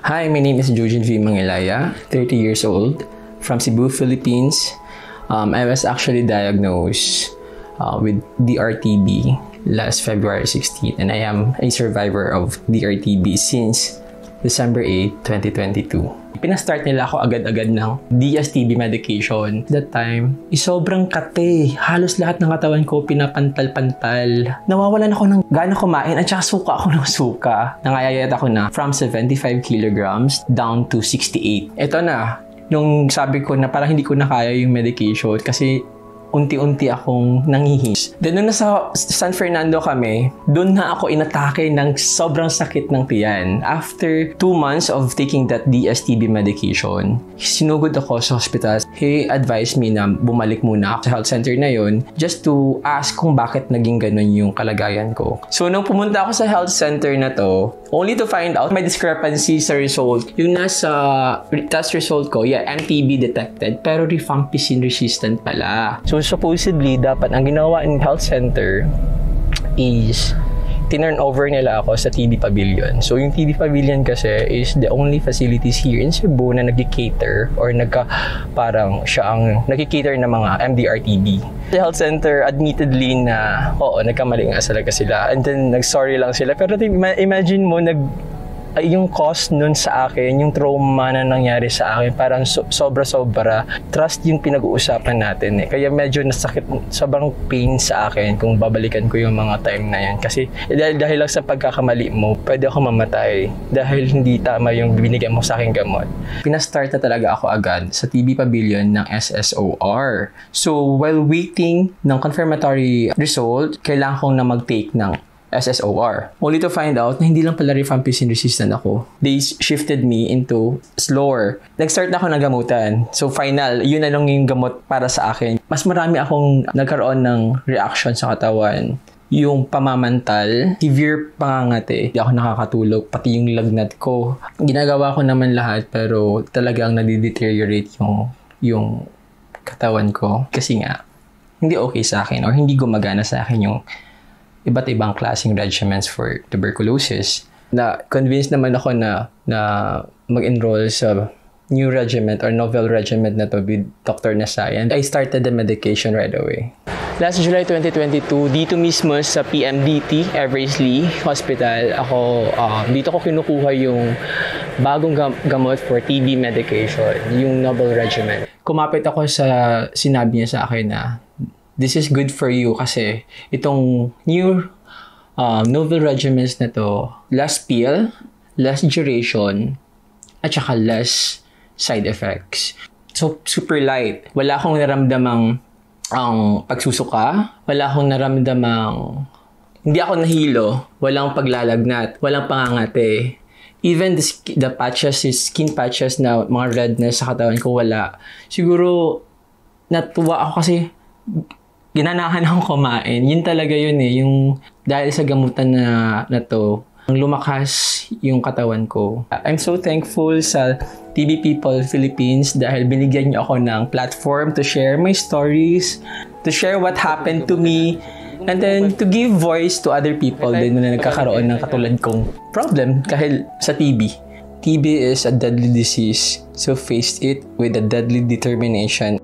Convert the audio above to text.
Hi, my name is Jujin V. Mangilaya, 30 years old, from Cebu, Philippines. I was actually diagnosed with DRTB last February 16, and I am a survivor of DRTB since December 8, 2022. Pinastart nila ako agad-agad ng DSTB medication. That time, sobrang kate. Halos lahat ng katawan ko pinapantal-pantal. Nawawalan ako ng gana kumain at saka suka ako ng suka. Nangayayat ako na from 75 kilograms down to 68. Ito na, nung sabi ko na parang hindi ko na kaya yung medication kasi unti-unti akong nangihis. Then nung nasa San Fernando kami, doon na ako inatake ng sobrang sakit ng tiyan. After 2 months of taking that DSTB medication, sinugod ako sa hospital. He advised me na bumalik muna ako sa health center na yun just to ask kung bakit naging ganun yung kalagayan ko. So nung pumunta ako sa health center na to, only to find out may discrepancy sa result. Yung nasa test result ko, MTB detected, pero rifampicin resistant pala. So supposedly, dapat ang ginawa in health center is tinurn over nila ako sa TB Pavilion. So yung TB Pavilion kasi is the only facilities here in Cebu na nag-cater or parang siya ang nag-cater ng mga MDR-TB. The health center admittedly na nagkamali nga talaga sila, and then nag-sorry lang sila, pero imagine mo yung cost nun sa akin, yung trauma na nangyari sa akin, parang sobra-sobra. Trust yung pinag-uusapan natin eh. Kaya medyo nasakit, sobrang pain sa akin kung babalikan ko yung mga time na yan. Kasi dahil lang sa pagkakamali mo, pwede ako mamatay dahil hindi tama yung binigyan mo sa aking gamot. Pinastart na talaga ako agad sa TB Pavilion ng SSOR. So while waiting ng confirmatory result, kailangan kong na mag-take ng SSOR. Only to find out na hindi lang pala rifampicin resistant ako. They shifted me into slower. Nag-start na ako ng gamutan. So final, yun na lang yung gamot para sa akin. Mas marami akong nagkaroon ng reaction sa katawan. Yung pamamantal, severe pangangate. Hindi ako nakakatulog, pati yung lagnat ko. Ginagawa ko naman lahat pero talagang nadideteriorate yung katawan ko. Kasi nga, hindi okay sa akin or hindi gumagana sa akin yung iba't ibang klaseng regimens for tuberculosis. Na-convinced naman ako na mag-enroll sa new regimen or novel regimen na to with Dr. Nasai. And I started the medication right away. Last July 2022, dito mismo sa PMDT, Eversley Hospital, dito ko kinukuha yung bagong gamot for TB medication, yung novel regimen. Kumapit ako sa sinabi niya sa akin na this is good for you kasi itong new novel regimens na to, less pill, less duration, at saka less side effects. So, super light. Wala akong naramdamang pagsusuka, wala akong naramdamang hindi ako nahilo, walang paglalagnat, walang pangangate. Even the patches, skin patches na mga redness sa katawan ko, wala. Siguro, natuwa ako kasi ginanahan akong kumain. Yun talaga yun eh. Yung dahil sa gamutan na to, ang lumakas yung katawan ko. I'm so thankful sa TB People Philippines dahil binigyan niyo ako ng platform to share my stories, to share what happened to me, and then to give voice to other people din na nagkakaroon ng katulad kong problem kahit sa TB. TB is a deadly disease, so face it with a deadly determination.